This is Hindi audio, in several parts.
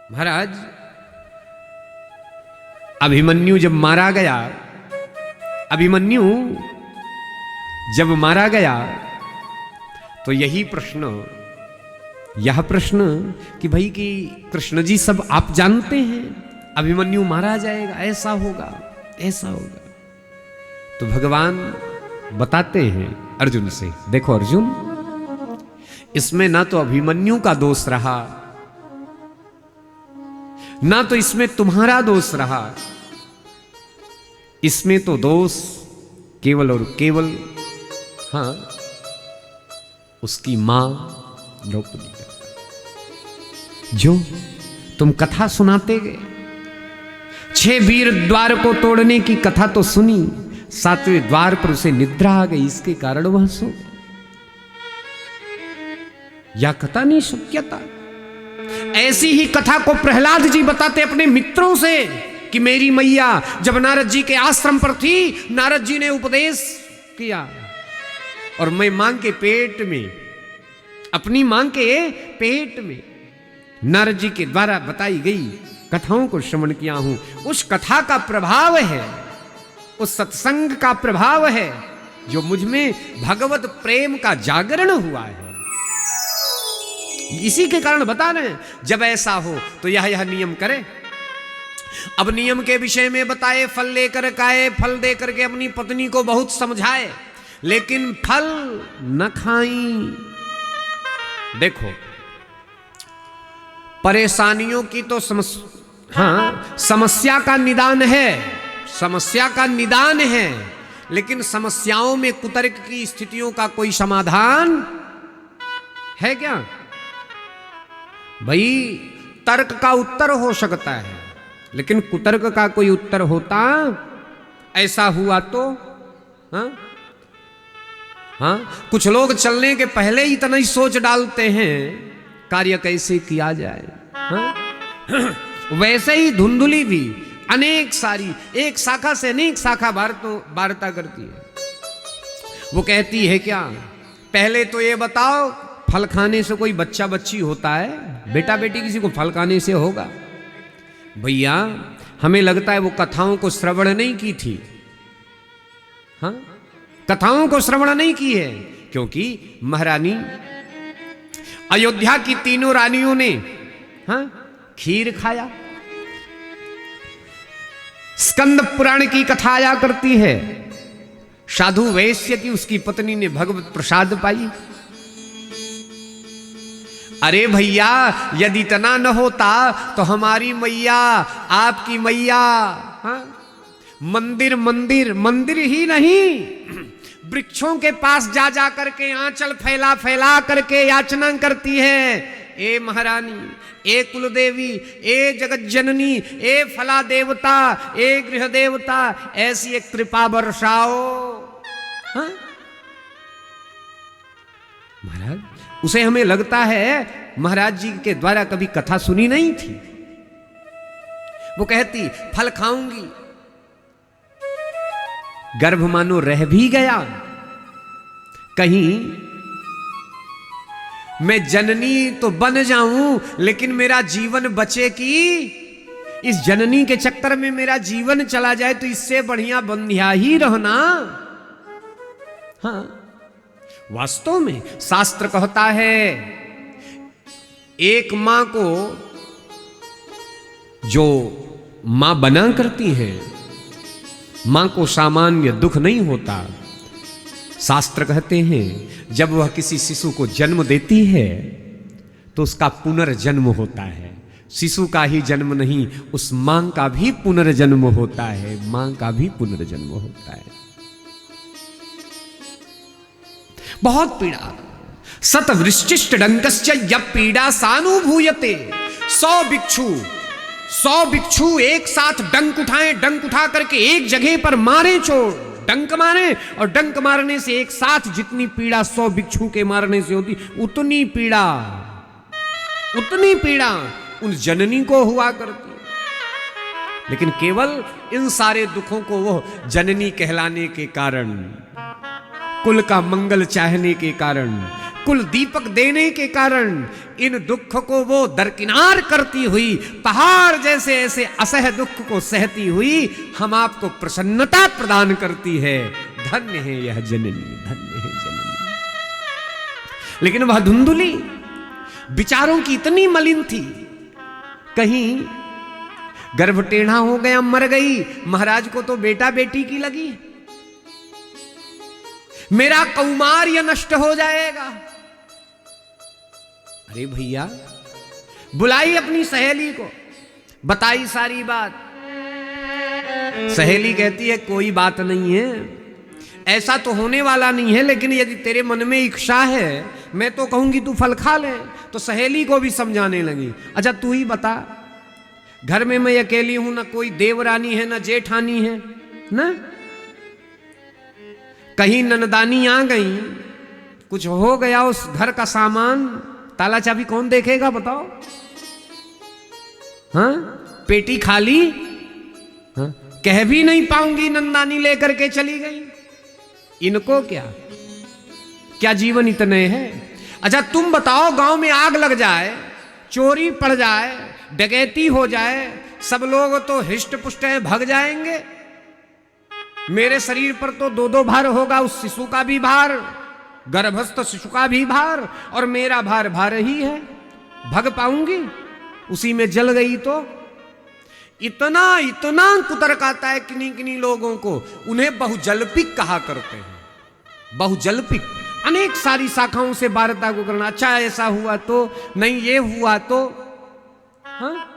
महाराज अभिमन्यु जब मारा गया, अभिमन्यु जब मारा गया तो यह प्रश्न कि भाई कि कृष्ण जी सब आप जानते हैं, अभिमन्यु मारा जाएगा, ऐसा होगा ऐसा होगा। तो भगवान बताते हैं अर्जुन से, देखो अर्जुन, इसमें ना तो अभिमन्यु का दोष रहा, ना तो इसमें तुम्हारा दोष रहा, इसमें तो दोष केवल और केवल हाँ उसकी मां द्रौपदी का। जो तुम कथा सुनाते गए, 6 वीर द्वार को तोड़ने की कथा तो सुनी, 7वें द्वार पर उसे निद्रा आ गई, इसके कारण वह सो गया। यह कथा नहीं शक्यता। ऐसी ही कथा को प्रहलाद जी बताते अपने मित्रों से कि मेरी मैया जब नारद जी के आश्रम पर थी, नारद जी ने उपदेश किया और मैं मां के पेट में, अपनी मां के पेट में नारद जी के द्वारा बताई गई कथाओं को श्रवण किया हूं। उस कथा का प्रभाव है, उस सत्संग का प्रभाव है जो मुझ में भगवत प्रेम का जागरण हुआ है। इसी के कारण बता रहे हैं, जब ऐसा हो तो यह नियम करे। अब नियम के विषय में बताए, फल लेकर खाए, फल दे करके अपनी पत्नी को बहुत समझाए, लेकिन फल न खाई। देखो परेशानियों की तो समस्या का निदान है, समस्या का निदान है, लेकिन समस्याओं में कुतर्क की स्थितियों का कोई समाधान है क्या? भाई तर्क का उत्तर हो सकता है, लेकिन कुतर्क का कोई उत्तर होता? ऐसा हुआ तो हाँ कुछ लोग चलने के पहले ही इतना ही सोच डालते हैं कार्य कैसे किया जाए। वैसे ही धुंधुली भी अनेक सारी, एक शाखा से अनेक शाखा वार्ता करती है। वो कहती है क्या, पहले तो ये बताओ फल खाने से कोई बच्चा बच्ची होता है? बेटा बेटी किसी को फल खाने से होगा? भैया हमें लगता है वो कथाओं को श्रवण नहीं की थी। हाँ कथाओं को श्रवण नहीं की है, क्योंकि महारानी अयोध्या की तीनों रानियों ने हाँ खीर खाया। स्कंद पुराण की कथा आया करती है, साधु वैश्य की उसकी पत्नी ने भगवत प्रसाद पाई। अरे भैया यदि इतना न होता तो हमारी मैया, आपकी मैया मंदिर मंदिर मंदिर ही नहीं, वृक्षों के पास जा जा करके आंचल फैला फैला करके याचना करती है, ए महारानी, ए कुलदेवी, ए जगत जननी, ए फला देवता, ए गृह देवता, ऐसी एक कृपा बरसाओ। महाराज उसे हमें लगता है महाराज जी के द्वारा कभी कथा सुनी नहीं थी। वो कहती फल खाऊंगी, गर्भ मानो रह भी गया, कहीं मैं जननी तो बन जाऊं लेकिन मेरा जीवन बचे कि इस जननी के चक्कर में मेरा जीवन चला जाए, तो इससे बढ़िया बंध्या ही रहना। हाँ वास्तव में शास्त्र कहता है एक मां को जो मां बना करती है, मां को सामान्य दुख नहीं होता। शास्त्र कहते हैं जब वह किसी शिशु को जन्म देती है तो उसका पुनर्जन्म होता है। शिशु का ही जन्म नहीं, उस मां का भी पुनर्जन्म होता है, मां का भी पुनर्जन्म होता है। बहुत पीड़ा, सत वृश्चिष्ट डंकश्च यह पीड़ा सानुभूयते। 100 भिक्षु एक साथ डंक उठाएं, डंक उठा करके एक जगह पर मारे चोर, डंक मारे, और डंक मारने से एक साथ जितनी पीड़ा 100 भिक्षु के मारने से होती, उतनी पीड़ा उन जननी को हुआ करती। लेकिन केवल इन सारे दुखों को वो जननी कहलाने के कारण, कुल का मंगल चाहने के कारण, कुल दीपक देने के कारण इन दुख को वो दरकिनार करती हुई, पहाड़ जैसे ऐसे असह दुख को सहती हुई हम आपको प्रसन्नता प्रदान करती है। धन्य है यह जननी, धन्य है जननी। लेकिन वह धुंधुली विचारों की इतनी मलिन थी, कहीं गर्भ टेढ़ा हो गया, मर गई, महाराज को तो बेटा बेटी की लगी, मेरा कौमार्य नष्ट हो जाएगा। अरे भैया, बुलाई अपनी सहेली को, बताई सारी बात। सहेली कहती है कोई बात नहीं है, ऐसा तो होने वाला नहीं है, लेकिन यदि तेरे मन में इच्छा है मैं तो कहूंगी तू फल खा ले। तो सहेली को भी समझाने लगी, अच्छा तू ही बता, घर में मैं अकेली हूं, ना कोई देवरानी है ना जेठानी है, ना कहीं ननदानी आ गई, कुछ हो गया उस घर का सामान, ताला चाबी कौन देखेगा बताओ? हाँ, पेटी खाली, हाँ? कह भी नहीं पाऊंगी, नंदानी लेकर के चली गई, इनको क्या क्या जीवन इतने हैं। अच्छा तुम बताओ, गांव में आग लग जाए, चोरी पड़ जाए, डकैती हो जाए, सब लोग तो हिष्ट पुष्ट है, भाग जाएंगे। मेरे शरीर पर तो दो दो भार होगा, उस शिशु का भी भार, गर्भस्थ शिशु का भी भार, और मेरा भार भार ही है, भग पाऊंगी? उसी में जल गई तो इतना इतना कुतर्क आता है किन्हीं किन्हीं लोगों को, उन्हें बहुजल्पिक कहा करते हैं। बहुजल्पिक, अनेक सारी शाखाओं से वार्ता को करना, अच्छा ऐसा हुआ तो नहीं, ये हुआ तो, हाँ?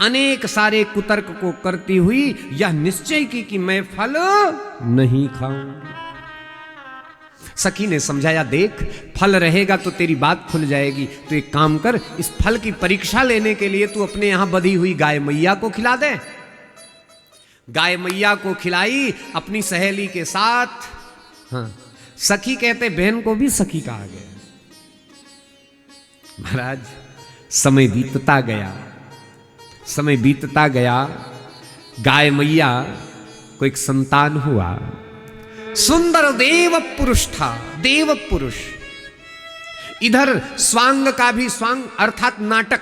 अनेक सारे कुतर्क को करती हुई यह निश्चय की कि मैं फल नहीं खाऊंगी। सखी ने समझाया, देख फल रहेगा तो तेरी बात खुल जाएगी, तो एक काम कर, इस फल की परीक्षा लेने के लिए तू अपने यहां बधी हुई गाय मैया को खिला दे। गाय मैया को खिलाई अपनी सहेली के साथ। हाँ, सखी कहते बहन को भी सखी कहा गया। महाराज समय बीतता गया, समय बीतता गया, गाय मैया को एक संतान हुआ, सुंदर देव पुरुष था, देव पुरुष। इधर स्वांग का भी, स्वांग अर्थात नाटक,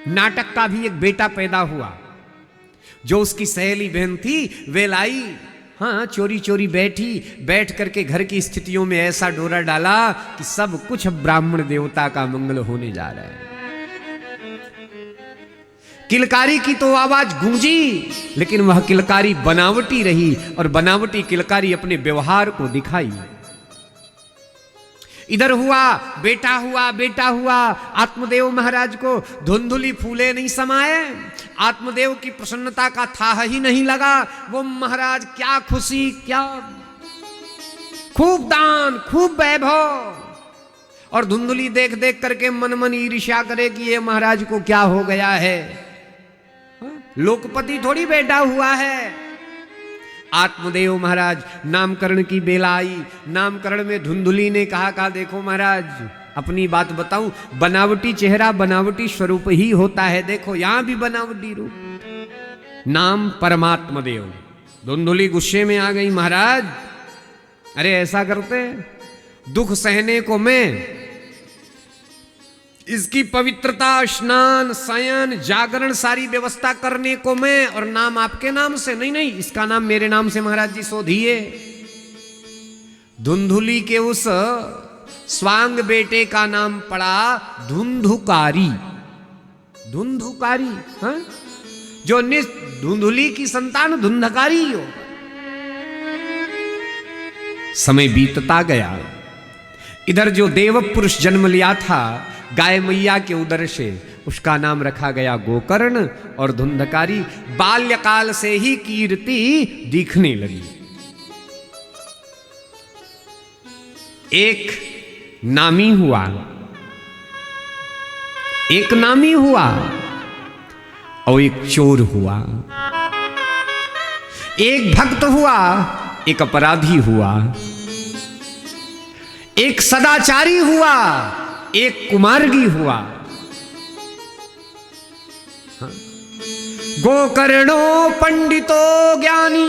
नाटक का भी एक बेटा पैदा हुआ। जो उसकी सहेली बहन थी वे लाई, हाँ, चोरी चोरी बैठी, बैठ करके घर की स्थितियों में ऐसा डोरा डाला कि सब कुछ ब्राह्मण देवता का मंगल होने जा रहा है। किलकारी की तो आवाज गूंजी, लेकिन वह किलकारी बनावटी रही, और बनावटी किलकारी अपने व्यवहार को दिखाई। इधर हुआ बेटा हुआ, बेटा हुआ, आत्मदेव महाराज को धुंधुली फूले नहीं समाये, आत्मदेव की प्रसन्नता का था ही नहीं लगा। वो महाराज क्या खुशी, क्या खूब दान, खूब वैभव, और धुंधुली देख देख करके मन मन ईर्ष्या करे कि ये महाराज को क्या हो गया है, लोकपति थोड़ी बेटा हुआ है। आत्मदेव महाराज नामकरण की बेला आई, नामकरण में धुंधुली ने कहा देखो महाराज अपनी बात बताऊं, बनावटी चेहरा बनावटी स्वरूप ही होता है, देखो यहां भी बनावटी रूप, नाम परमात्मा देव। धुंधुली गुस्से में आ गई, महाराज अरे ऐसा करते, दुख सहने को मैं, इसकी पवित्रता, स्नान, शयन, जागरण सारी व्यवस्था करने को मैं, और नाम आपके नाम से नहीं, नहीं इसका नाम मेरे नाम से महाराज जी शोधिए। धुंधुली के उस स्वांग बेटे का नाम पड़ा धुंधुकारी। धुंधुकारी, हाँ? जो धुंधुली की संतान धुंधकारी हो। समय बीतता गया, इधर जो देव पुरुष जन्म लिया था गाय मैया के उदर से, उसका नाम रखा गया गोकर्ण, और धुंधकारी बाल्यकाल से ही कीर्ति दिखने लगी। एक नामी हुआ, एक नामी हुआ और एक चोर हुआ, एक भक्त हुआ एक अपराधी हुआ, एक सदाचारी हुआ एक कुमार्गी हुआ। हाँ? गोकर्णो पंडितो ज्ञानी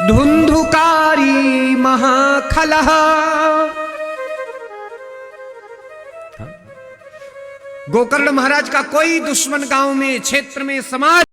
धुंधुकारी महाखलह। गोकर्ण महाराज का कोई दुश्मन गांव में, क्षेत्र में, समाज